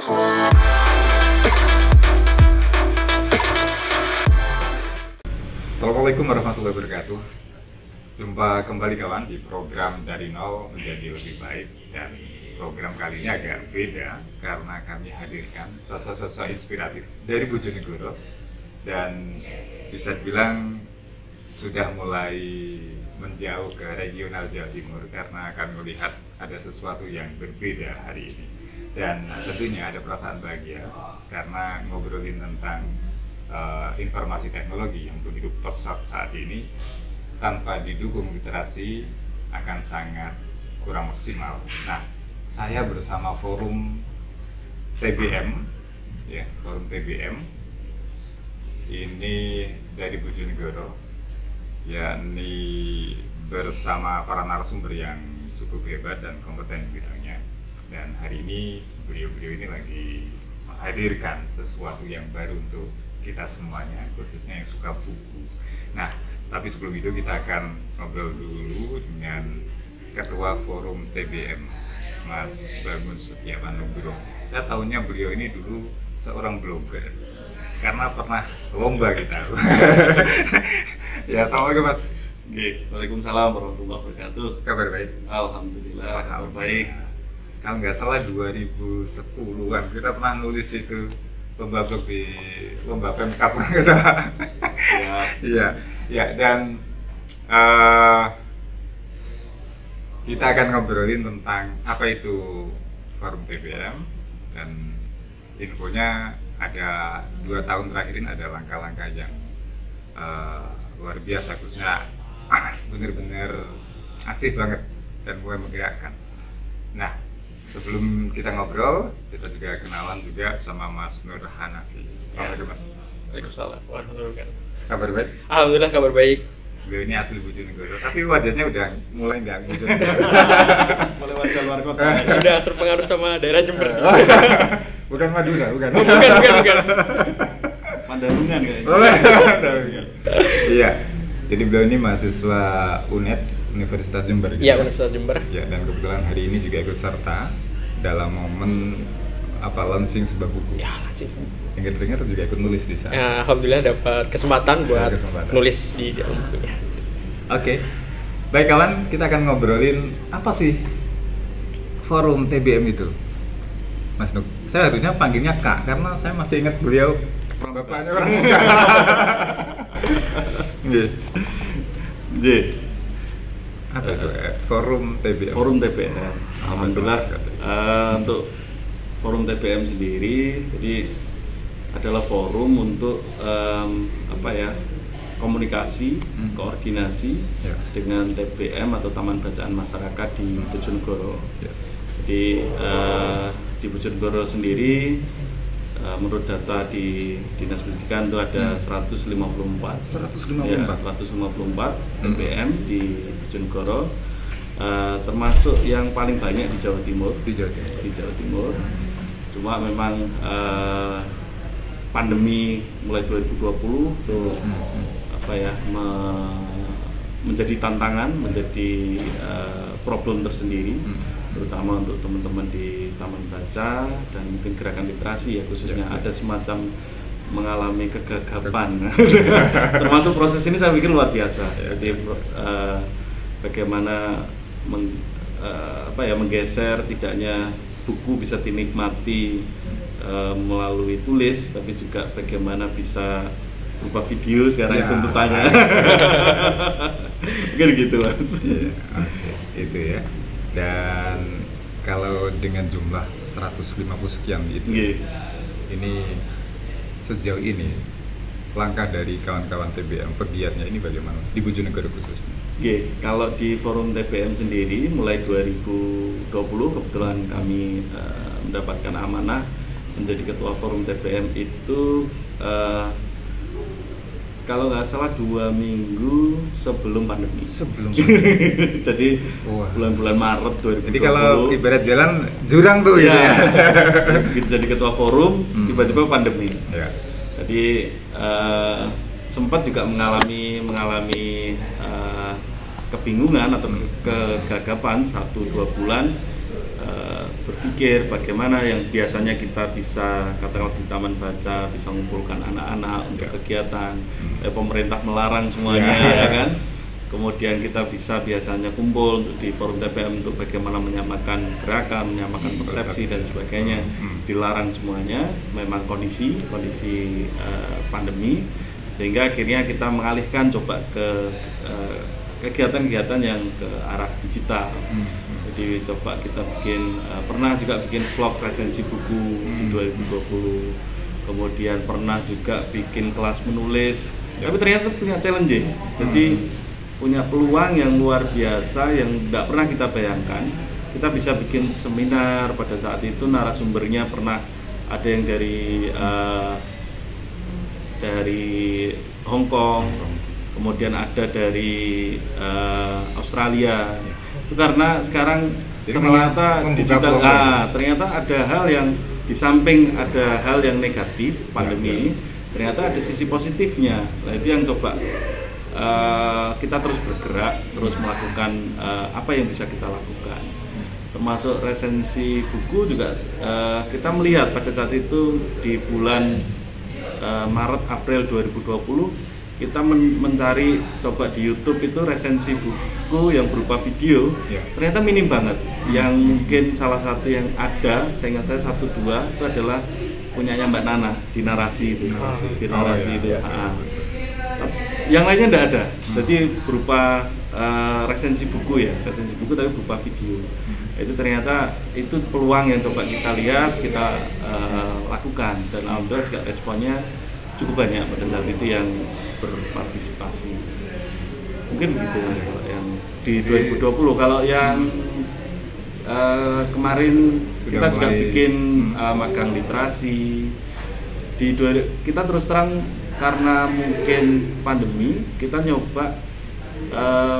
Assalamualaikum warahmatullahi wabarakatuh. Jumpa kembali kawan di program Dari Nol Menjadi Lebih Baik. Dan program kali ini agak beda karena kami hadirkan sosok-sosok inspiratif dari Bojonegoro. Dan bisa dibilang sudah mulai menjauh ke regional Jawa Timur karena kami melihat ada sesuatu yang berbeda hari ini. Dan tentunya ada perasaan bahagia karena ngobrolin tentang informasi teknologi yang begitu pesat saat ini tanpa didukung literasi akan sangat kurang maksimal. Nah, saya bersama forum TBM, ya, forum TBM ini dari Bojonegoro, yakni bersama para narasumber yang cukup hebat dan kompeten di bidangnya. Dan hari ini beliau-beliau ini lagi menghadirkan sesuatu yang baru untuk kita semuanya, khususnya yang suka buku. Nah, tapi sebelum itu kita akan ngobrol dulu dengan Ketua Forum TBM, Mas Bangun Setiawan Nugroho. Saya tahunya beliau ini dulu seorang blogger, karena pernah lomba kita. Ya, assalamualaikum Mas. Waalaikumsalam warahmatullahi wabarakatuh. Kabar baik? Alhamdulillah, kabar baik. Kalau nggak salah 2010-an kita pernah nulis itu lomba blog di lomba Pemkab nggak salah. Ya, dan kita akan ngobrolin tentang apa itu forum TBM, dan infonya ada 2 tahun terakhir ini ada langkah-langkah yang luar biasa, khususnya benar-benar aktif banget dan mulai menggerakkan. Nah, sebelum kita ngobrol, kita juga kenalan juga sama Mas Nur Hanafi. Assalamualaikum Mas. Waalaikumsalam warahmatullahi wabarakatuh. Kabar baik? Alhamdulillah kabar baik. Beliau ini asli Bojonegoro, tapi wajahnya udah mulai nggak Bojonegoro. Mulai wajah luar kota. Udah terpengaruh sama daerah Jember. Bukan Madura, bukan. Bukan. Pandarungan kayaknya. Iya. Jadi beliau ini mahasiswa UNED, Universitas Jember. Iya, Universitas Jember. Ya, dan kebetulan hari ini juga ikut serta dalam momen launching sebuah buku. Ya, launching. Dengar-dengar juga ikut nulis di sana. Ya, alhamdulillah dapat kesempatan buat nulis di dalam bukunya. Oke. Baik kawan, kita akan ngobrolin apa sih forum TBM itu, Mas Nuk. Saya harusnya panggilnya Kak karena saya masih ingat beliau bapaknya orang muda. Apa itu forum TBM? Forum TBM. Alhamdulillah untuk forum TBM sendiri, jadi adalah forum untuk komunikasi, koordinasi dengan TBM atau Taman Bacaan Masyarakat di Bojonegoro. Jadi di Bojonegoro sendiri, menurut data di Dinas Pendidikan itu ada 154 TBM di Bojonegoro, termasuk yang paling banyak di Jawa Timur. Di Jawa Timur. Cuma memang pandemi mulai 2020 itu menjadi tantangan, menjadi problem tersendiri. Terutama untuk teman-teman di Taman Baca dan mungkin gerakan literasi ya khususnya ada semacam mengalami kegagapan. Termasuk proses ini saya pikir luar biasa. Jadi bagaimana menggeser tidaknya buku bisa dinikmati melalui tulis, tapi juga bagaimana bisa berupa video sekarang tuntutannya. Mungkin gitu Mas. Itu ya. Dan kalau dengan jumlah 150 sekian itu, ini sejauh ini langkah dari kawan-kawan TBM pegiatnya ini bagaimana di Bojonegoro khususnya? Kalau di forum TBM sendiri mulai 2020 kebetulan kami mendapatkan amanah menjadi ketua forum TBM itu kalau nggak salah 2 minggu sebelum pandemi. Jadi bulan-bulan Maret 2020. Jadi kalau ibarat jalan jurang tuh gitu ya. Begitu jadi ketua forum, tiba-tiba pandemi. Ya. Jadi sempat juga mengalami kebingungan atau kegagapan 1-2 bulan berpikir bagaimana yang biasanya kita bisa katakanlah di taman baca bisa mengumpulkan anak-anak untuk kegiatan, pemerintah melarang semuanya ya kan. Kemudian kita bisa biasanya kumpul untuk di forum TPM untuk bagaimana menyamakan gerakan, menyamakan persepsi dan sebagainya, dilarang semuanya. Memang kondisi pandemi, sehingga akhirnya kita mengalihkan coba ke kegiatan-kegiatan yang ke arah digital. Jadi coba kita pernah juga bikin vlog resensi buku di 2020, kemudian pernah juga bikin kelas menulis, tapi ternyata punya challenge, jadi punya peluang yang luar biasa yang tidak pernah kita bayangkan. Kita bisa bikin seminar, pada saat itu narasumbernya pernah ada yang dari Hong Kong, kemudian ada dari Australia. Itu karena sekarang ternyata digital, ternyata ada hal yang di samping ada hal yang negatif pandemi, ternyata ada sisi positifnya. Nah, itu yang coba kita terus bergerak, terus melakukan apa yang bisa kita lakukan. Termasuk resensi buku juga kita melihat pada saat itu di bulan Maret April 2020 kita mencari coba di YouTube itu resensi buku yang berupa video, ternyata minim banget. Yang mungkin salah satu yang ada, saya ingat saya 1-2 itu adalah punyanya Mbak Nana di narasi itu, yang lainnya tidak ada. Jadi berupa resensi buku resensi buku tapi berupa video. Itu ternyata itu peluang yang coba kita lihat, kita lakukan, dan alhamdulillah juga responnya cukup banyak pada saat itu yang berpartisipasi. Mungkin begitu Mas kalau yang di 2020. Kalau yang kemarin kita juga bikin magang literasi kita terus terang karena mungkin pandemi, kita nyoba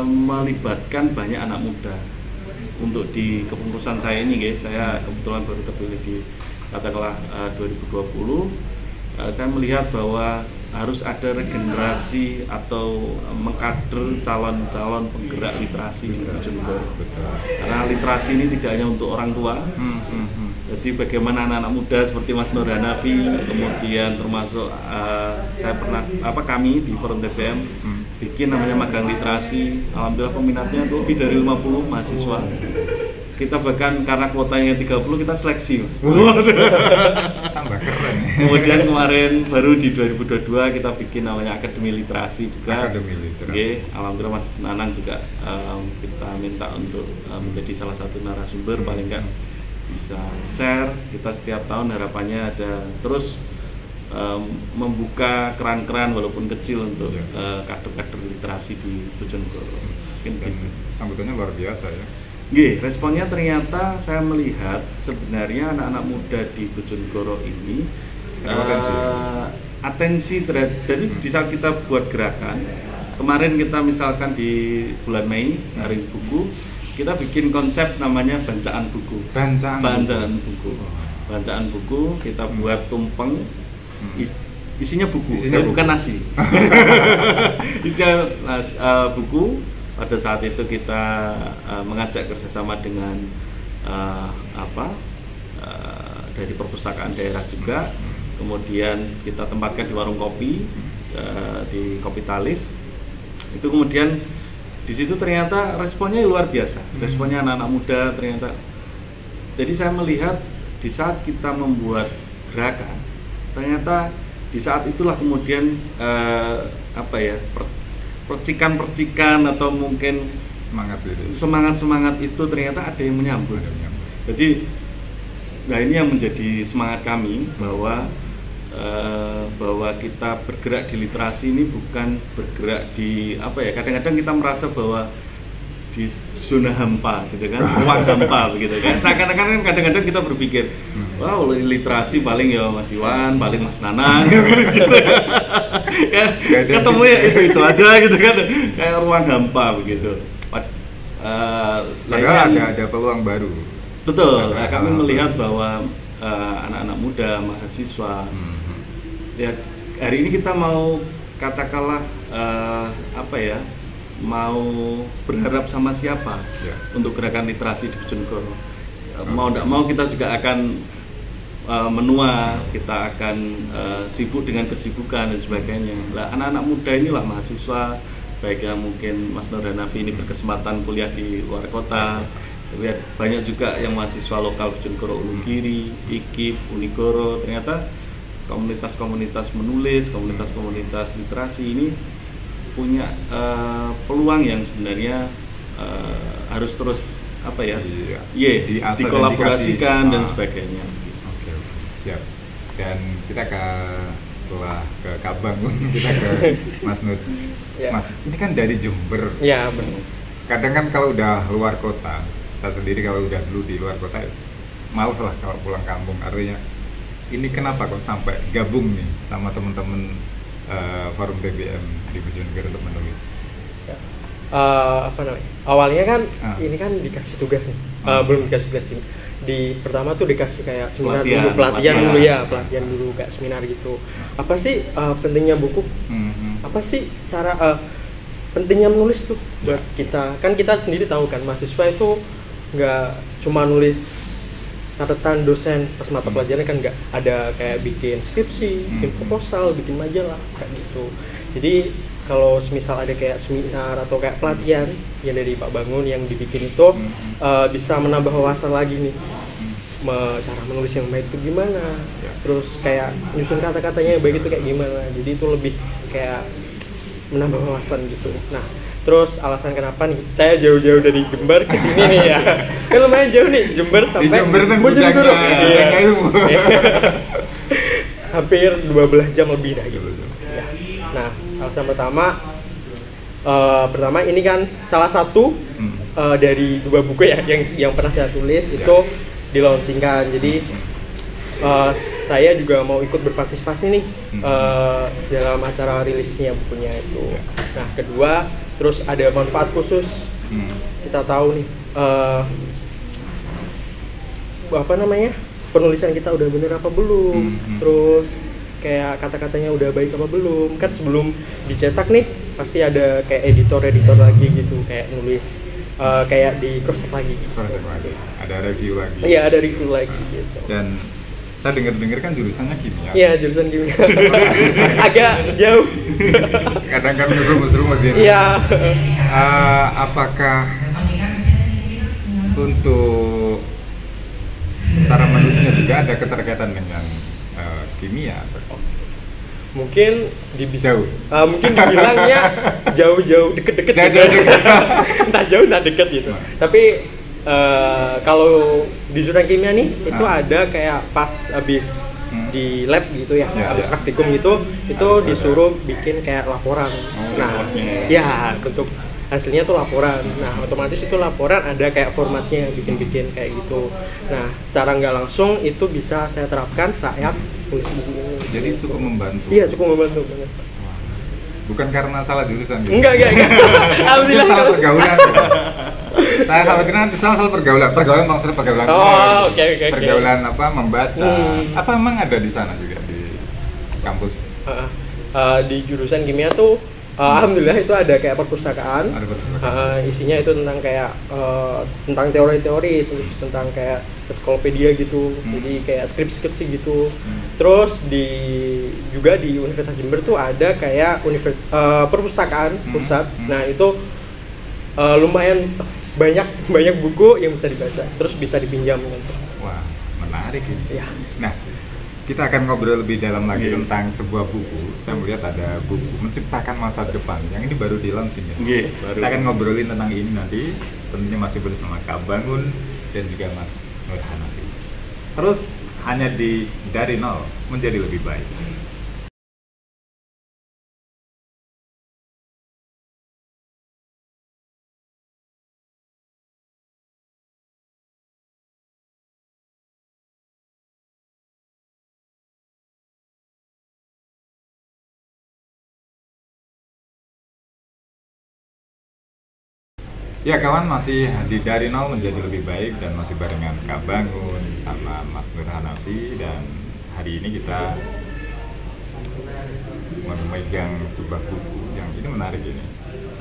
melibatkan banyak anak muda untuk di kepengurusan saya ini. Saya kebetulan baru terpilih di katakanlah 2020. Saya melihat bahwa harus ada regenerasi atau mengkader calon-calon penggerak literasi di Bojonegoro. Karena literasi ini tidak hanya untuk orang tua. Jadi bagaimana anak-anak muda seperti Mas Nur Hanafi, kemudian termasuk kami di Forum TPM bikin namanya magang literasi. Alhamdulillah peminatnya lebih dari 50 mahasiswa. Kita bahkan karena kuotanya 30 kita seleksi. Tambah keren. Kemudian kemarin baru di 2022 kita bikin namanya Akademi Literasi juga. Akademi Literasi. Alhamdulillah Mas Nanang juga kita minta untuk menjadi salah satu narasumber, paling enggak bisa share. Kita setiap tahun harapannya ada terus membuka keran-keran walaupun kecil untuk kader-kader literasi di Bojonegoro. Dan sambutannya luar biasa ya. Responnya ternyata saya melihat sebenarnya anak-anak muda di Bojonegoro ini atensi terhadap, jadi di saat kita buat gerakan kemarin, kita misalkan di bulan Mei Hari Buku, kita bikin konsep namanya Bancaan Buku. Bancaan buku kita buat tumpeng, isinya buku, bukan nasi. Isinya buku. Pada saat itu kita mengajak kerjasama dengan dari perpustakaan daerah juga, kemudian kita tempatkan di warung kopi di Kopitalis. Itu kemudian di situ ternyata responnya luar biasa, responnya anak-anak muda ternyata. Jadi saya melihat di saat kita membuat gerakan, ternyata di saat itulah kemudian percikan-percikan atau mungkin semangat itu ternyata ada yang menyambut. Jadi, ini yang menjadi semangat kami bahwa kita bergerak di literasi ini bukan bergerak di kadang-kadang kita merasa bahwa di zona hampa gitu kan, ruang hampa begitu kan. Seakan-akan kadang-kadang kita berpikir, wow, literasi paling ya Mas Iwan, paling Mas Nanang gitu. Ketemu ya itu aja gitu kan, kayak ruang hampa begitu. Ada peluang baru. Betul. Kami melihat bahwa anak-anak muda, mahasiswa, ya hari ini kita mau katakanlah mau berharap sama siapa untuk gerakan literasi di Bojonegoro. mau tidak mau kita juga akan menua, kita akan sibuk dengan kesibukan dan sebagainya. Lah anak-anak muda inilah mahasiswa, baik yang mungkin Mas Nur Hanafi ini berkesempatan kuliah di luar kota, lihat banyak juga yang mahasiswa lokal Bojonegoro Ulugiri, IKIP, Unigoro, ternyata komunitas-komunitas menulis, komunitas-komunitas literasi ini punya peluang yang sebenarnya harus terus dikolaborasikan dan sebagainya. Oke, siap. Dan kita setelah ke Kabangun kita ke Mas Nur. Mas, ini kan dari Jember. Iya, benar. Kadang kan kalau udah luar kota, saya sendiri kalau udah dulu di luar kota, males lah kalau pulang kampung. Artinya, ini kenapa kok sampai gabung nih sama teman-teman Forum TBM di Bojonegoro untuk menulis? Awalnya kan ini kan dikasih tugas nih, belum dikasih tugas sih. Pertama tuh dikasih kayak seminar pelatihan dulu kayak seminar gitu. Apa sih pentingnya buku? Apa sih cara pentingnya menulis tuh buat kita? Kan kita sendiri tahu kan mahasiswa itu nggak cuma nulis catatan dosen pas mata pelajaran, kan nggak ada kayak bikin skripsi, bikin proposal, bikin majalah kayak gitu. Jadi kalau misal ada kayak seminar atau kayak pelatihan yang dari Pak Bangun yang dibikin itu bisa menambah wawasan lagi nih, cara menulis yang baik itu gimana, terus kayak nyusun kata-katanya yang baik itu kayak gimana. Jadi itu lebih kayak menambah wawasan gitu. Nah, terus alasan kenapa nih saya jauh-jauh dari Jember ke sini nih ya, kan lumayan jauh nih, Jember sampai Bojonegoro. Hampir 12 jam lebih dah gitu. Ya. Nah, alasan pertama ini kan salah satu dari 2 buku ya yang pernah saya tulis itu dilaunchingkan. Jadi saya juga mau ikut berpartisipasi nih dalam acara rilisnya bukunya itu. Nah, kedua, terus ada manfaat khusus. Kita tahu nih penulisan kita udah bener apa belum, terus kayak kata-katanya udah baik apa belum. Kan sebelum dicetak nih pasti ada kayak editor lagi gitu, kayak nulis kayak di cross check lagi. Ada review lagi. Iya, ada review lagi gitu. Dan saya dengar kan jurusannya kimia. Iya, jurusan kimia. Agak jauh. Kadang kan rumus-rumus gitu. Iya. Apakah untuk cara menulisnya juga ada keterkaitan dengan kimia? Mungkin jauh. Mungkin dibilangnya jauh-jauh, deket-deket gitu. Entah jauh, entah deket gitu. Tapi kalau di jurusan kimia nih itu ada kayak pas abis di lab gitu ya, abis praktikum gitu, itu disuruh bikin kayak laporan. Ya bentuk hasilnya tuh laporan. Nah, otomatis itu laporan ada kayak formatnya, bikin kayak gitu. Nah, secara nggak langsung itu bisa saya terapkan saat tulis buku ini. Jadi cukup membantu. Iya, cukup membantu banget. Bukan karena salah jurusan gitu. Enggak. Alhamdulillah. Salah pergaulan. Saya khawatirnya salah pergaulan maksudnya pergaulan. Oh, oke. Pergaulan membaca. Apa emang ada di sana juga di kampus? Di jurusan kimia tuh alhamdulillah itu ada kayak perpustakaan. Isinya itu tentang kayak tentang teori-teori, terus tentang kayak ensiklopedia gitu. Jadi kayak skripsi gitu. Terus juga di Universitas Jember tuh ada kayak perpustakaan pusat. Nah, itu lumayan banyak buku yang bisa dibaca, terus bisa dipinjam gitu. Wah, menarik ini. Ya. Nah, kita akan ngobrol lebih dalam lagi tentang sebuah buku. Saya melihat ada buku Menciptakan Masa Depan, yang ini baru di-launching ya. Kita akan ngobrolin tentang ini nanti. Tentunya masih bersama Kak Bangun dan juga Mas Nur Hanafi. Terus hanya dari nol menjadi lebih baik. Ya kawan, masih di Dari Nol Menjadi Lebih Baik dan masih barengan Kak Bangun sama Mas Nur Hanafi. Dan hari ini kita memegang sebuah buku yang ini menarik ini,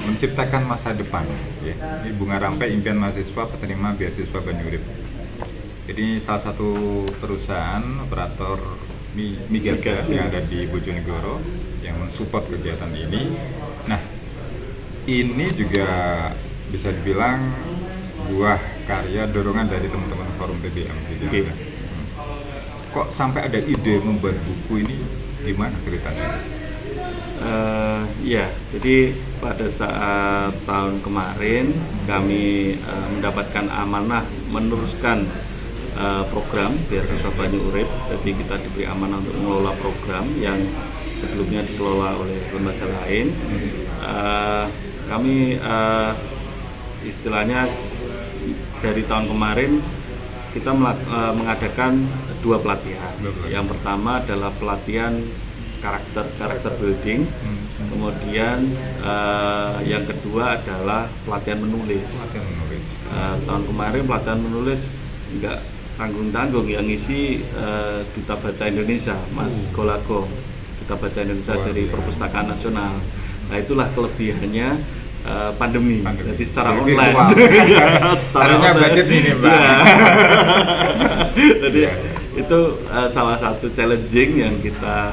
Menciptakan Masa Depan ya. Ini Bunga Rampai Impian Mahasiswa Penerima Beasiswa Banyu Urip. Ini salah satu perusahaan operator migas ya, yang ada di Bojonegoro yang mensupport kegiatan ini. Nah, ini juga bisa dibilang buah karya dorongan dari teman-teman Forum TBM gitu ya. Kok sampai ada ide membuat buku ini, gimana ceritanya? Ya, jadi pada saat tahun kemarin kami mendapatkan amanah meneruskan program beasiswa Banyu Urip. Jadi kita diberi amanah untuk mengelola program yang sebelumnya dikelola oleh lembaga lain. Kami istilahnya dari tahun kemarin kita mengadakan 2 pelatihan. Yang pertama adalah pelatihan karakter building, kemudian yang kedua adalah pelatihan menulis. Tahun kemarin pelatihan menulis nggak tanggung-tanggung, yang ngisi Duta Baca Indonesia, Mas Golago, Duta Baca Indonesia dari Perpustakaan Nasional. Nah, itulah kelebihannya pandemi. Jadi secara online. Secara budget minim, Pak. Jadi itu salah satu challenging yang kita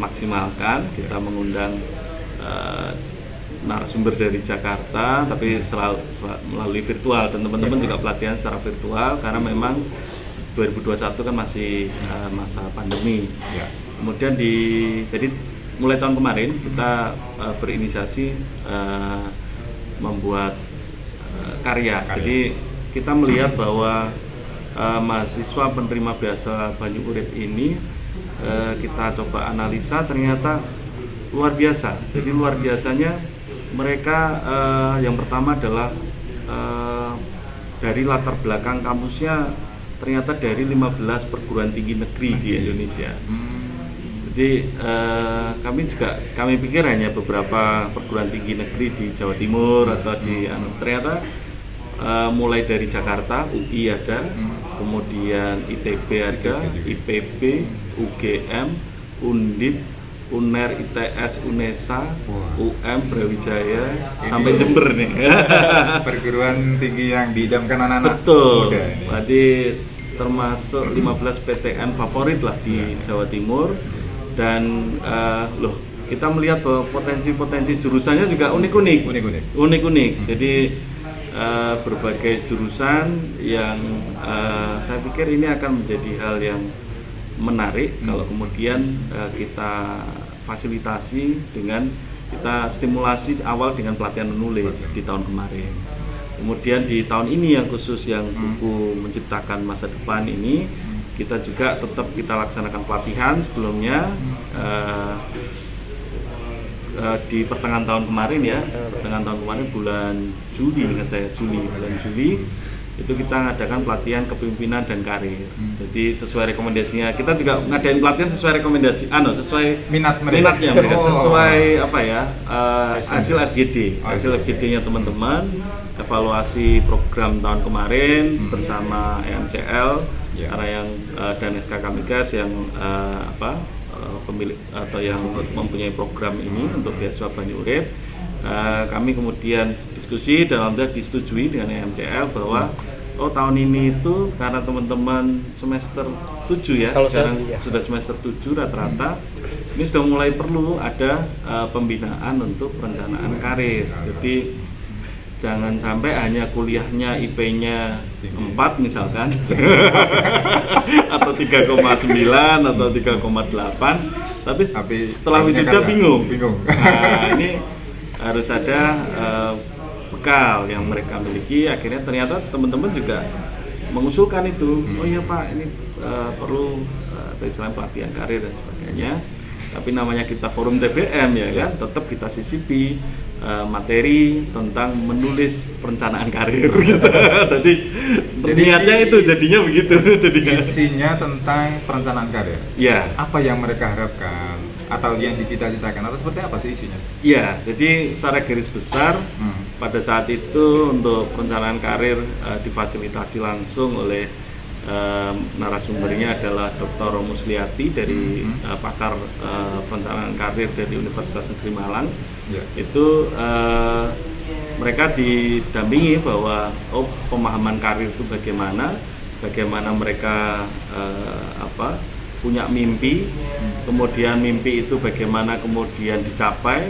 maksimalkan. Kita mengundang narasumber dari Jakarta, tapi melalui virtual, dan teman-teman juga pelatihan secara virtual karena memang 2021 kan masih masa pandemi. Kemudian jadi mulai tahun kemarin kita berinisiasi membuat karya. Jadi kita melihat bahwa mahasiswa penerima beasiswa Banyu Urip ini kita coba analisa, ternyata luar biasa. Jadi luar biasanya mereka yang pertama adalah dari latar belakang kampusnya ternyata dari 15 perguruan tinggi negeri di Indonesia. Jadi kami pikir hanya beberapa perguruan tinggi negeri di Jawa Timur atau di ternyata mulai dari Jakarta, UI ada, kemudian ITB ada, IPB, UGM, Undip, UNER, ITS, UNESA, UM, Brawijaya, sampai Jember nih. Perguruan tinggi yang diidamkan anak-anak muda ini. Berarti termasuk 15 PTN favorit lah di Jawa Timur. Dan kita melihat bahwa potensi-potensi jurusannya juga unik-unik. Jadi berbagai jurusan yang saya pikir ini akan menjadi hal yang menarik kalau kemudian kita fasilitasi dengan kita stimulasi awal dengan pelatihan menulis di tahun kemarin. Kemudian di tahun ini yang khusus yang buku Menciptakan Masa Depan ini, kita juga tetap kita laksanakan pelatihan sebelumnya di pertengahan tahun kemarin ya, bulan Juli, bulan Juli itu kita ngadakan pelatihan kepemimpinan dan karir. Jadi sesuai rekomendasinya, kita juga ngadain pelatihan sesuai rekomendasi, sesuai minatnya mereka, sesuai hasil FGD-nya teman-teman, evaluasi program tahun kemarin bersama EMCL, karena yang dan SKK Migas yang pemilik atau yang mempunyai program ini untuk beasiswa Banyu Urip. Kami kemudian diskusi dan alhamdulillah disetujui dengan EMCL bahwa tahun ini itu karena teman-teman semester 7 ya, sekarang sudah semester 7 rata-rata, ini sudah mulai perlu ada pembinaan untuk perencanaan karir. Jadi jangan sampai hanya kuliahnya IP-nya 4 misalkan atau 3,9 atau 3,8, tapi setelah wisuda bingung. Nah, ini harus ada bekal yang mereka miliki. Akhirnya ternyata teman-teman juga mengusulkan itu. Oh iya Pak, ini perlu istilah pelatihan karir dan sebagainya. Tapi namanya kita Forum TBM ya kan, tetap kita sisipi materi tentang menulis perencanaan karir gitu. Jadi niatnya itu jadinya begitu. Isinya tentang perencanaan karir. Ya. Apa yang mereka harapkan atau yang dicita-citakan atau seperti apa sih isinya? Ya, jadi secara garis besar pada saat itu untuk perencanaan karir difasilitasi langsung oleh narasumbernya adalah Dr. Musliati dari pakar perencanaan karir dari Universitas Negeri Malang. Itu mereka didampingi bahwa pemahaman karir itu bagaimana, bagaimana mereka punya mimpi, kemudian mimpi itu bagaimana kemudian dicapai,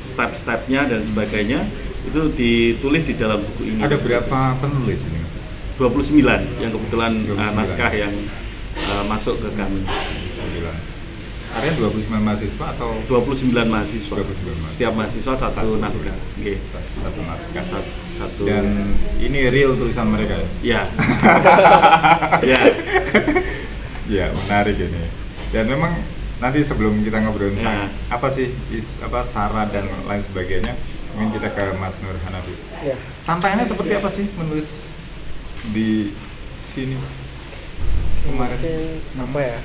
step-stepnya dan sebagainya, itu ditulis di dalam buku ini. Ada berapa penulis ini, Mas? 29 yang kebetulan 29. naskah yang masuk ke kami. 9. Area 29 mahasiswa atau 29 mahasiswa. 29 mahasiswa. Setiap mahasiswa satu naskah. Nggih. Satu naskah. Satu. Dan ini real tulisan mereka ya? Ya. Ya. Ya, menarik ini. Dan memang nanti sebelum kita ngobrol tentang Ya. apa sih syarat dan lain sebagainya, mungkin kita ke Mas Nur Hanafi. Ya. Tantangannya seperti apa sih menulis di sini kemarin? Mungkin apa ya?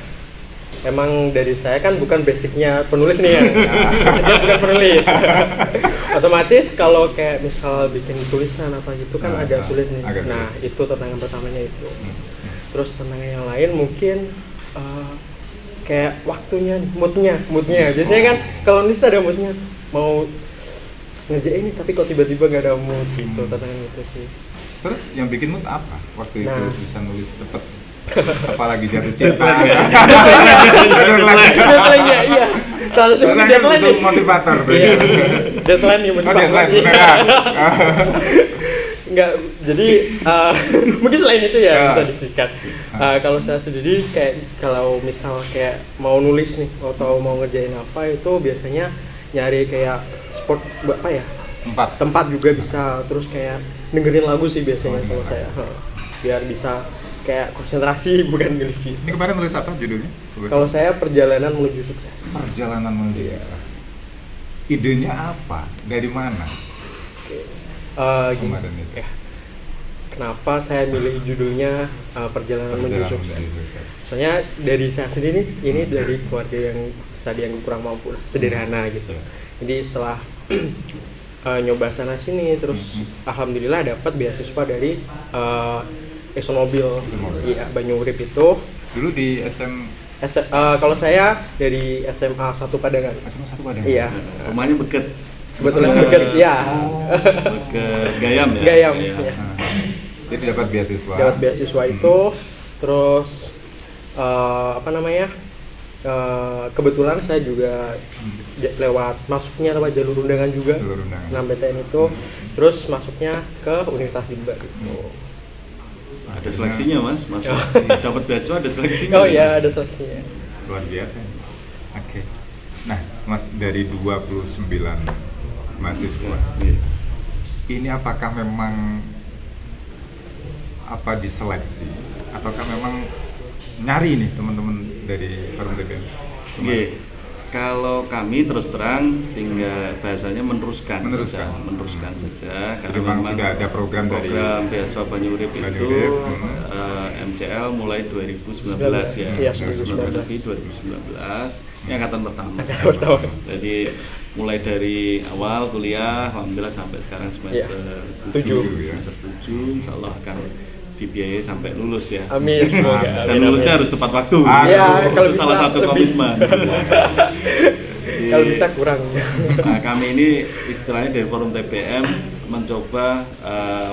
Emang dari saya kan bukan basicnya penulis nih ya. Basicnya bukan penulis. Otomatis kalau kayak misal bikin tulisan apa gitu kan agak sulit nih. Nah, itu tantangan pertamanya itu. Terus tantangan yang lain mungkin kayak waktunya, moodnya. Biasanya kan kalau nulis ada moodnya, mau ngerjain ini tapi kok tiba-tiba nggak ada mood gitu. Tantangan itu sih. Terus yang bikin mood apa? Waktu itu Nah. bisa nulis cepet, apalagi jatuh cinta. Deadline ya, iya. Salah satu mungkin deadline itu nih. motivator tuh. Iya. Deadline nih motivator. Deadline, Iya. beneran. Enggak, jadi mungkin selain itu ya Ya. bisa disikat. Kalau saya sendiri kayak kalau misal kayak mau nulis nih atau mau ngerjain apa itu biasanya nyari kayak spot apa ya? Tempat juga bisa, terus kayak dengerin lagu sih biasanya kalau saya. Biar bisa kayak konsentrasi bukan nulis sih. Ini kemarin nulis apa judulnya? Kalau saya perjalanan menuju sukses. Perjalanan menuju sukses. Idenya apa? Dari mana? Gini, Kemarin itu. ya. Kenapa saya milih judulnya perjalanan menuju sukses? Soalnya dari saya sendiri ini dari keluarga yang bisa dianggap kurang mampu, sederhana gitu. Jadi setelah nyoba sana sini, terus alhamdulillah dapat beasiswa dari ExxonMobil, iya Banyurip itu. Dulu di Kalau saya dari SMA 1 Padangan. SMA 1 Padang. Iya. Rumahnya deket. Kebetulan dekat, ya. Ke Gayam ya. Gayam. Iya. Ya. Jadi dapat beasiswa. Dapat beasiswa itu, terus kebetulan saya juga lewat masuknya lewat jalur undangan juga, Jalur undangan. senam PTN itu, terus masuknya ke Universitas Limba gitu. Ada seleksinya Mas, masuk dapat beasiswa ada seleksinya. Oh iya, ada seleksinya. Luar biasa. Oke. Nah, Mas, dari 29 mahasiswa, Iya. ini apakah memang diseleksi ataukah memang nyari nih teman-teman dari Forum TPM? Oke. Kalau kami terus terang tinggal bahasanya meneruskan saja. Karena Jadi memang sudah ada program dari beasiswa Banyurip itu Banyurip, MCL mulai 2019 ya. Iya, 2019. 2019. Ini angkatan pertama. Pertama. Jadi mulai dari awal kuliah alhamdulillah sampai sekarang semester Iya. 7 ya. semester 7 insyaallah akan dibiayai sampai lulus ya. Amin, semoga. Dan lulusnya harus tepat waktu. Iya, kalau Itu salah bisa satu lebih. komitmen. Kalau bisa kurang. Nah, kami ini istilahnya dari Forum TPM mencoba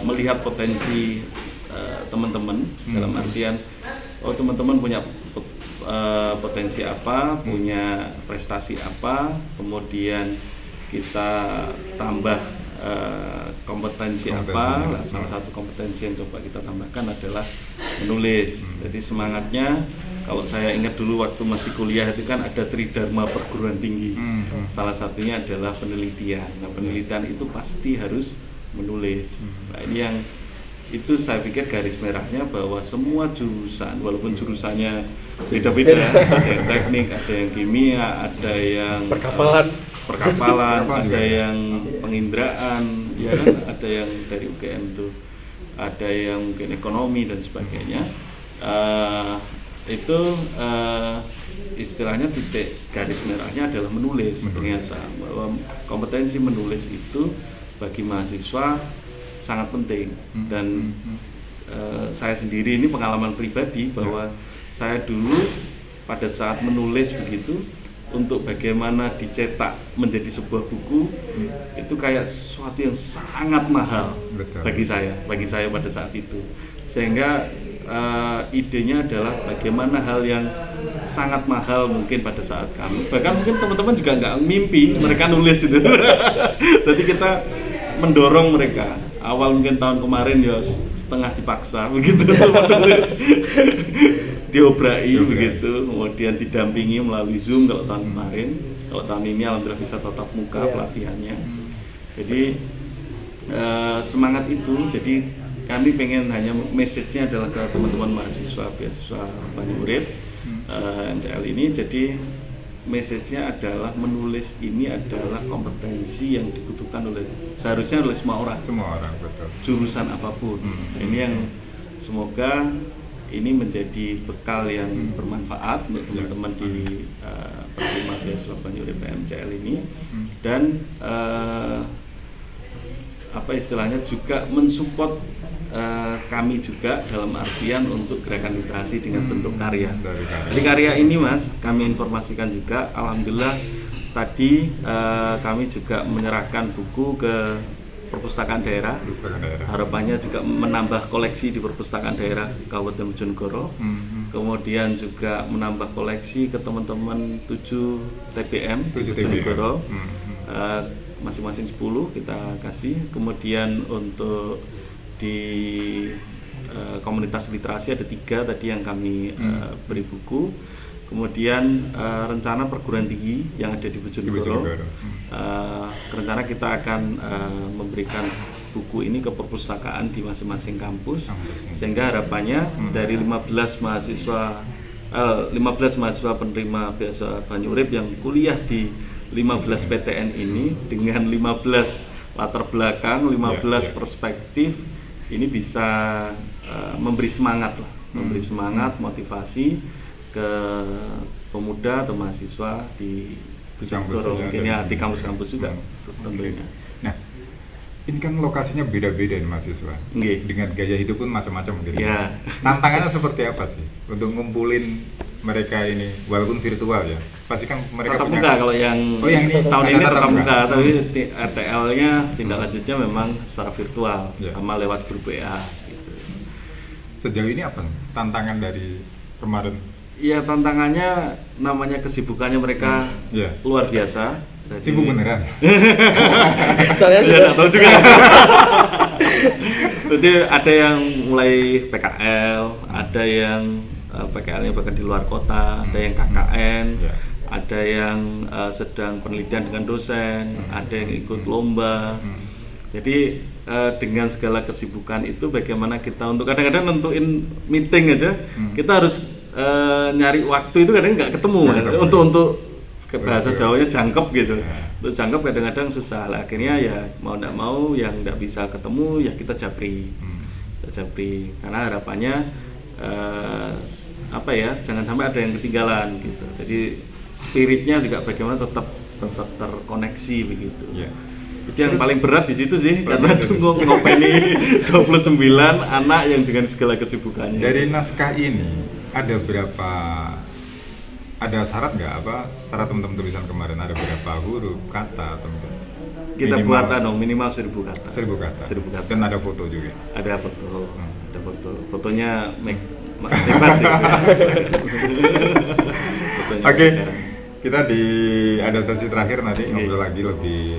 melihat potensi teman-teman dalam artian teman-teman punya potensi apa, punya prestasi apa, kemudian kita tambah kompetensi apa. Nah, salah satu kompetensi yang coba kita tambahkan adalah menulis. Jadi semangatnya kalau saya ingat dulu waktu masih kuliah itu kan ada tridharma perguruan tinggi. Salah satunya adalah penelitian. Nah, penelitian itu pasti harus menulis. Nah, ini yang itu saya pikir garis merahnya bahwa semua jurusan walaupun jurusannya beda-beda, ada yang teknik, ada yang kimia, ada yang perkapalan, ada yang penginderaan, ya kan, ada yang dari UGM tuh, ada yang mungkin ekonomi dan sebagainya. Itu istilahnya titik garis merahnya adalah menulis. Ternyata bahwa kompetensi menulis itu bagi mahasiswa sangat penting dan saya sendiri ini pengalaman pribadi bahwa saya dulu pada saat menulis begitu untuk bagaimana dicetak menjadi sebuah buku itu kayak sesuatu yang sangat mahal. Betul. bagi saya pada saat itu, sehingga idenya adalah bagaimana hal yang sangat mahal mungkin pada saat kami, bahkan mungkin teman-teman juga nggak mimpi mereka nulis itu. Jadi kita mendorong mereka. Awal mungkin tahun kemarin ya setengah dipaksa begitu menulis, diobrai begitu, kemudian didampingi melalui Zoom kalau tahun kemarin. Kalau tahun ini alhamdulillah bisa tatap muka pelatihannya. Jadi semangat itu, jadi kami pengen hanya message-nya adalah ke teman-teman mahasiswa beasiswa Banyu Urip MCL ini. Jadi message-nya adalah menulis ini adalah kompetensi yang dibutuhkan seharusnya oleh semua orang, betul, jurusan apapun. Ini yang semoga ini menjadi bekal yang bermanfaat untuk teman-teman di penerima beasiswa Banyu Urip MCL ini, dan apa istilahnya juga mensupport kami juga dalam artian untuk gerakan literasi dengan bentuk karya. Jadi karya ini Mas, kami informasikan juga, alhamdulillah tadi kami juga menyerahkan buku ke perpustakaan daerah. Harapannya juga menambah koleksi di perpustakaan daerah Kabupaten Bojonegoro. Kemudian juga menambah koleksi ke teman-teman 7 TBM Bojonegoro. Masing-masing 10 kita kasih. Kemudian untuk di komunitas literasi ada 3 tadi yang kami beri buku. Kemudian rencana perguruan tinggi yang ada di Bojonegoro, rencana kita akan memberikan buku ini ke perpustakaan di masing-masing kampus, sehingga harapannya dari 15 mahasiswa penerima beasiswa Banyu Urip yang kuliah di 15 PTN ini dengan 15 latar belakang, 15 perspektif, ini bisa memberi semangat lah, memberi semangat, motivasi ke pemuda atau mahasiswa di Bojonegoro, mungkin ya di kampus-kampus juga tentunya. Nah, ini kan lokasinya beda-beda nih mahasiswa, dengan gaya hidup pun macam-macam gitu. Ya. Tantangannya seperti apa sih untuk ngumpulin mereka ini, walaupun virtual ya? Pasti kan mereka tatap punya muka kalau yang ini tahun ini tatap muka, tapi RTL-nya tindak lanjutnya memang secara virtual, sama lewat grup WA gitu. Sejauh ini apa tantangan dari kemarin? Iya, tantangannya namanya kesibukannya mereka luar biasa. Sibuk beneran? Saya tidak tahu juga. Jadi ada yang mulai PKL, ada yang PKL-nya bahkan di luar kota, ada yang KKN, ada yang sedang penelitian dengan dosen, ada yang ikut lomba. Jadi dengan segala kesibukan itu, bagaimana kita untuk kadang-kadang nentuin meeting aja, kita harus nyari waktu itu kadang nggak ketemu untuk ke bahasa Jawanya jangkep gitu. Untuk jangkep kadang-kadang susah lah. Akhirnya ya mau nggak mau yang nggak bisa ketemu ya kita japri, karena harapannya apa ya, jangan sampai ada yang ketinggalan gitu. Jadi spiritnya juga bagaimana tetap terkoneksi begitu. Itu yang paling berat di situ sih, karena ngopeni 29 anak yang dengan segala kesibukannya. Dari naskah ini ada berapa, ada syarat nggak, apa syarat teman-teman tulisan kemarin, ada berapa huruf, kata atau mungkin? Kita buat minimal 1000 kata. 1000 kata. 1000 kata. Dan ada foto juga. Ada foto. Ada foto. Fotonya bebas ya. Oke. Kita ada sesi terakhir nanti, ngobrol lagi lebih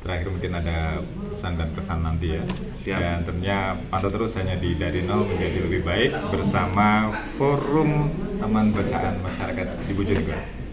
terakhir, mungkin ada pesan dan kesan nanti ya. Siap. Dan tentunya pantau terus hanya di Dari Nol Menjadi Lebih Baik bersama Forum Taman Bacaan Masyarakat di Bojonegoro.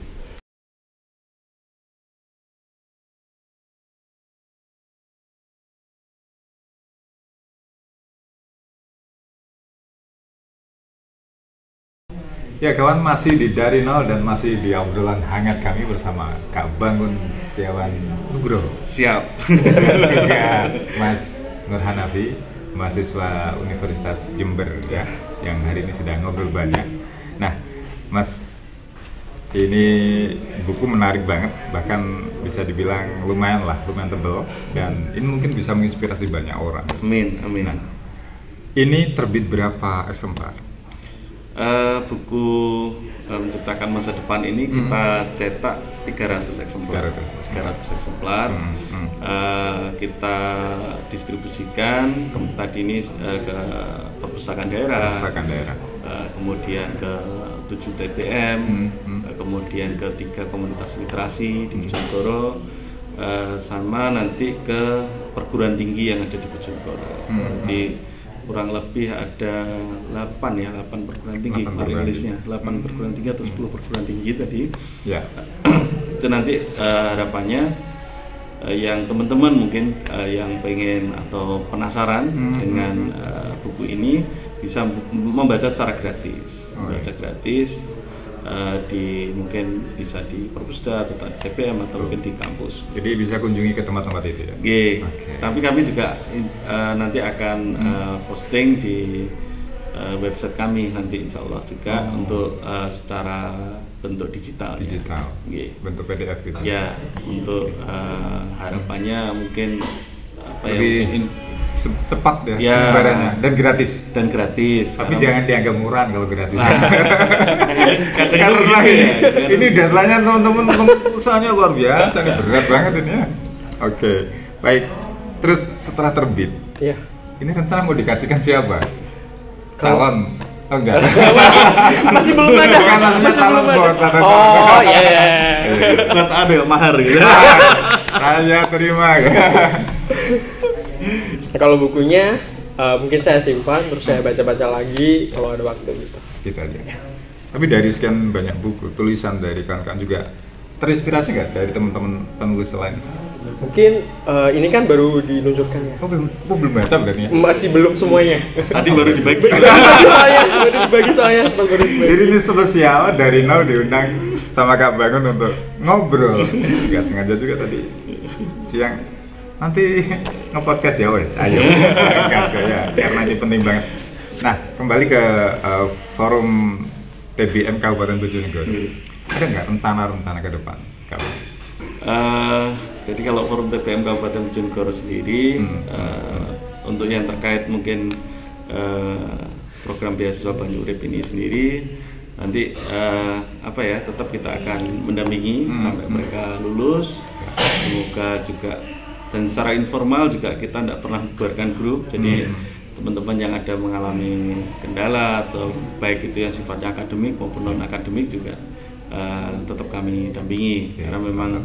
Ya kawan, masih di Dari Nol dan masih di obrolan hangat kami bersama Kak Bangun Setiawan Nugroho. Siap. Dan juga Mas Nur Hanafi, mahasiswa Universitas Jember ya, yang hari ini sudah ngobrol banyak. Nah, Mas, ini buku menarik banget, bahkan bisa dibilang lumayan tebal, dan ini mungkin bisa menginspirasi banyak orang. Amin. Nah, ini terbit berapa eksemplar? Buku Menciptakan Masa Depan ini kita cetak 300 eksemplar. 300 eksemplar. Kita distribusikan tadi ini ke perpustakaan daerah. Kemudian ke 7 TPM, kemudian ke 3 komunitas literasi di Bojonegoro, sama nanti ke perguruan tinggi yang ada di Bojonegoro. Jadi kurang lebih ada 8 perguruan tinggi kemarin listnya, 8 perguruan tinggi atau 10 perguruan tinggi tadi. Ya. Itu nanti harapannya yang teman-teman mungkin yang pengen atau penasaran dengan buku ini bisa membaca secara gratis, mungkin bisa di perpusda atau TPM atau mungkin di kampus. Jadi bisa kunjungi ke tempat-tempat itu ya. Tapi kami juga nanti akan posting di website kami nanti insya Allah juga untuk secara bentuk digital. Bentuk PDF gitu. Ya, untuk harapannya mungkin lebih cepat ya penyebarannya dan gratis. Tapi jangan dianggap murah kalau gratis. Karena ini deadline-nya teman-teman usahanya luar biasa, ini berat banget ini ya. Oke, baik. Terus setelah terbit, ini rencana mau dikasihkan siapa? Calon? Oh enggak. Masih belum ada. Maksudnya calon bos atau buat ada mahar gitu. Saya terima. Kalau bukunya mungkin saya simpan terus saya baca-baca lagi kalau ada waktu gitu. Gitu aja. Tapi dari sekian banyak buku, tulisan dari kawan-kawan juga terinspirasi nggak dari teman-teman penulis lain? Mungkin ini kan baru diluncurkan ya. Belum baca berarti ya? Masih belum semuanya. Tadi baru dibagi. soalnya. Jadi ini spesial dari nol diundang sama Kak Bangun untuk ngobrol. Gak sengaja juga tadi siang. Nanti nge-podcast ya wes, ayo. Karena ini penting banget. Nah, kembali ke forum TBM Kabupaten Bojonegoro. Ada nggak rencana ke depan? Jadi kalau forum TBM Kabupaten Bojonegoro sendiri, untuk yang terkait mungkin program beasiswa Banyu Urip ini sendiri, nanti tetap kita akan mendampingi sampai mereka lulus. Semoga juga, dan secara informal juga kita tidak pernah membuarkan grup, jadi teman-teman yang ada mengalami kendala atau baik itu yang sifatnya akademik maupun non akademik juga tetap kami dampingi, karena memang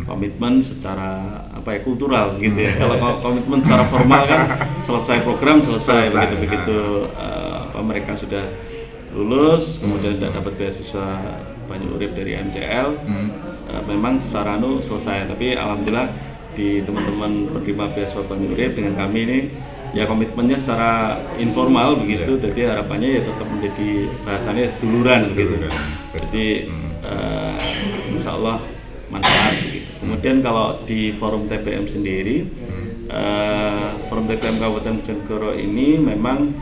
komitmen secara kultural gitu ya. Kalau komitmen secara formal kan selesai program selesai begitu mereka sudah lulus kemudian dapat beasiswa Banyu Urip dari MCL, memang secara selesai. Tapi alhamdulillah di teman-teman penerima beasiswa Banyu Urip dengan kami ini ya komitmennya secara informal begitu, jadi harapannya ya tetap menjadi bahasanya seduluran gitu. Jadi insya Allah manfaat gitu. Kemudian kalau di forum TPM sendiri, forum TPM Kabupaten Bojonegoro ini memang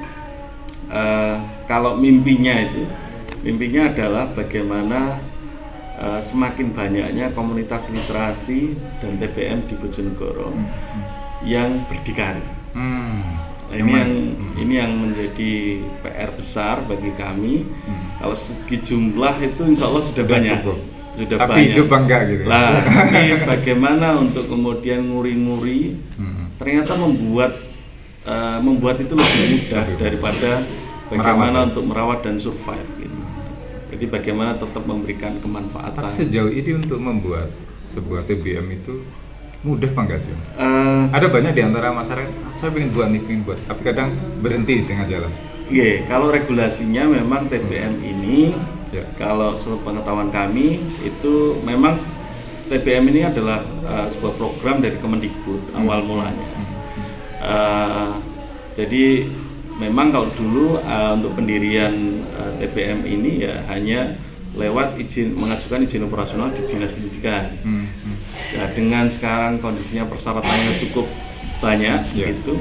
kalau mimpinya adalah bagaimana semakin banyaknya komunitas literasi dan TPM di Bojonegoro yang berdikari. Ini yang menjadi PR besar bagi kami. Kalau segi jumlah itu insya Allah sudah banyak. Sudah tapi banyak. Hidup enggak gitu. Tapi bagaimana untuk kemudian nguri-nguri, ternyata membuat itu lebih mudah daripada bagaimana untuk merawat dan survive gitu. Jadi bagaimana tetap memberikan kemanfaatan. Tapi sejauh ini untuk membuat sebuah TBM itu mudah apa enggak sih? Ada banyak di antara masyarakat, saya pengen buat, tapi kadang berhenti di tengah jalan. Iya, kalau regulasinya memang TBM ini, kalau sepengetahuan kami itu memang TBM ini adalah sebuah program dari Kemendikbud awal mulanya. Jadi memang kalau dulu untuk pendirian TBM ini ya hanya lewat mengajukan izin operasional di Dinas Pendidikan. Ya, dengan sekarang kondisinya persyaratannya cukup banyak gitu.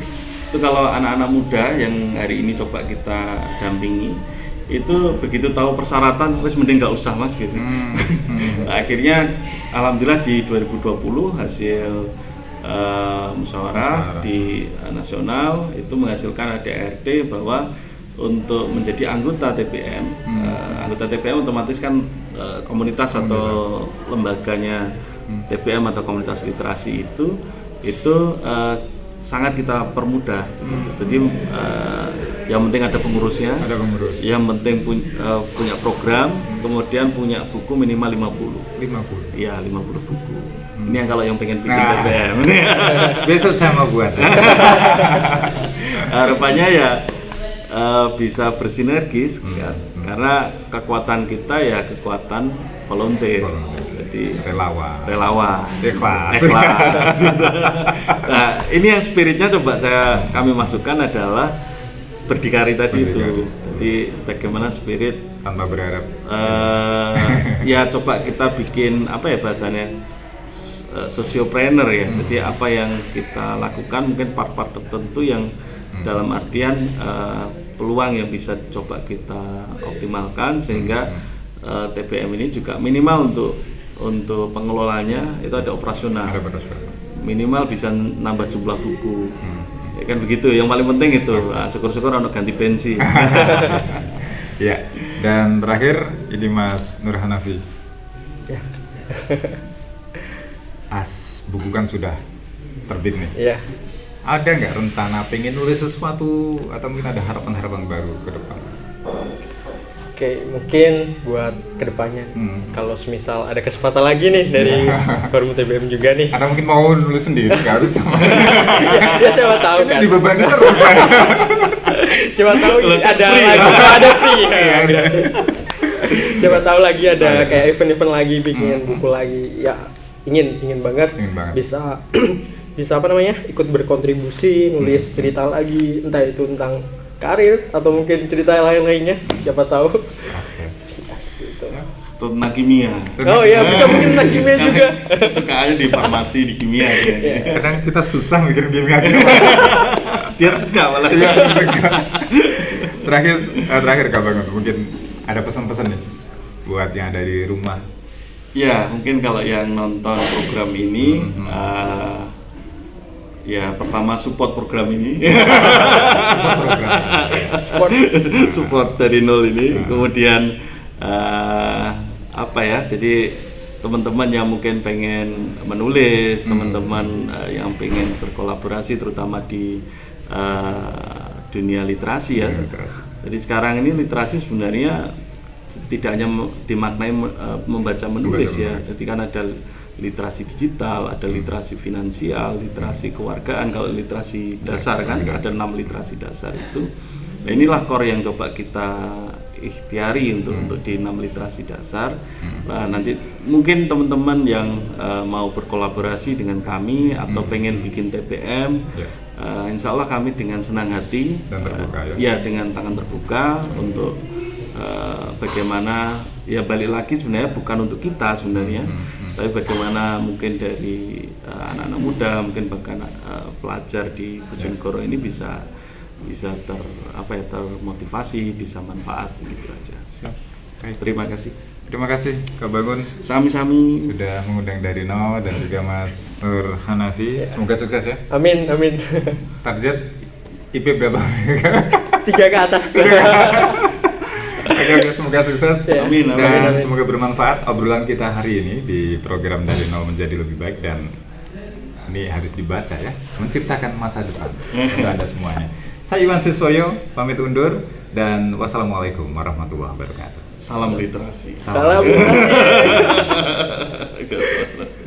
Itu kalau anak-anak muda yang hari ini coba kita dampingi, itu begitu tahu persyaratan, wes mending nggak usah mas gitu. Akhirnya alhamdulillah di 2020 hasil musyawarah di nasional itu menghasilkan ADRT bahwa untuk menjadi anggota TPM. Anggota TPM otomatis kan komunitas atau lembaganya TPM atau komunitas literasi itu sangat kita permudah. Jadi yang penting ada pengurusnya, yang penting punya program, kemudian punya buku minimal 50. Iya, 50 buku. Ini yang kalau yang pengen bikin TPM. Besok saya mau buat. Harapannya ya bisa bersinergis kan? Karena kekuatan kita ya kekuatan volunteer. Jadi relawan, ikhlas. Nah, ini yang spiritnya coba kami masukkan adalah berdikari tadi itu. Jadi bagaimana spirit tanpa berharap. Ya coba kita bikin apa ya bahasanya, sociopreneur ya. Jadi apa yang kita lakukan mungkin part-part tertentu yang dalam artian peluang yang bisa coba kita optimalkan sehingga TPM ini juga minimal untuk pengelolanya itu ada operasional. Minimal bisa nambah jumlah buku. Ya kan begitu, yang paling penting itu. Syukur-syukur untuk ganti bensin. Ya. Dan terakhir ini Mas Nur Hanafi. Ya. Buku kan sudah terbit nih. Iya. Ada nggak rencana pengen nulis sesuatu atau mungkin ada harapan-harapan baru ke depan? Oke, mungkin buat kedepannya kalau semisal ada kesempatan lagi nih dari forum TBM juga nih. Ada mungkin mau nulis sendiri, nggak harus sama. Ya siapa tahu kan. Ini dibebani terus. Siapa tahu ada lagi, ada free ya, gratis. Siapa tahu lagi ada kayak event-event lagi, bikin buku lagi. Ya ingin banget bisa apa namanya ikut berkontribusi, nulis cerita lagi, entah itu tentang karir atau mungkin cerita lain-lainnya, siapa tahu. Atau tentang kimia. Oh iya, bisa mungkin tentang kimia juga. Suka aja di farmasi, di kimia ya. Kadang kita susah mikirin kimia. Dia suka malah. Iya, suka. Terakhir Kak Bangun, mungkin ada pesan-pesan nih buat yang ada di rumah. Ya, mungkin kalau yang nonton program ini ya pertama support program ini. support dari nol ini. Kemudian apa ya? Jadi teman-teman yang mungkin pengen menulis, teman-teman yang pengen berkolaborasi terutama di dunia literasi ya. Jadi sekarang ini literasi sebenarnya tidak hanya dimaknai membaca menulis ya. Jadi kan ada literasi digital, ada literasi finansial, literasi kewargaan. Kalau literasi dasar kan ada 6 literasi dasar itu. Nah, inilah core yang coba kita ikhtiari untuk di 6 literasi dasar. Nah, nanti mungkin teman-teman yang mau berkolaborasi dengan kami atau pengen bikin TPM, insya Allah kami dengan senang hati dan terbuka ya dengan tangan terbuka untuk bagaimana ya balik lagi sebenarnya bukan untuk kita sebenarnya. Tapi bagaimana mungkin dari anak-anak muda, mungkin bahkan pelajar di Bojonegoro ini bisa termotivasi, bisa manfaat gitu aja. Terima kasih. Terima kasih Kak Bangun. Sami-sami sudah mengundang dari nol dan juga Mas Nur Hanafi. Semoga sukses ya. Amin. Target IP berapa? 3 ke atas. Oke, semoga sukses. Amin. Dan semoga bermanfaat obrolan kita hari ini di program Dari Nol Menjadi Lebih Baik. Dan ini harus dibaca ya, menciptakan masa depan untuk Anda semuanya. Saya Iwan Siswoyo pamit undur dan wassalamualaikum warahmatullahi wabarakatuh. Salam literasi. Salam literasi.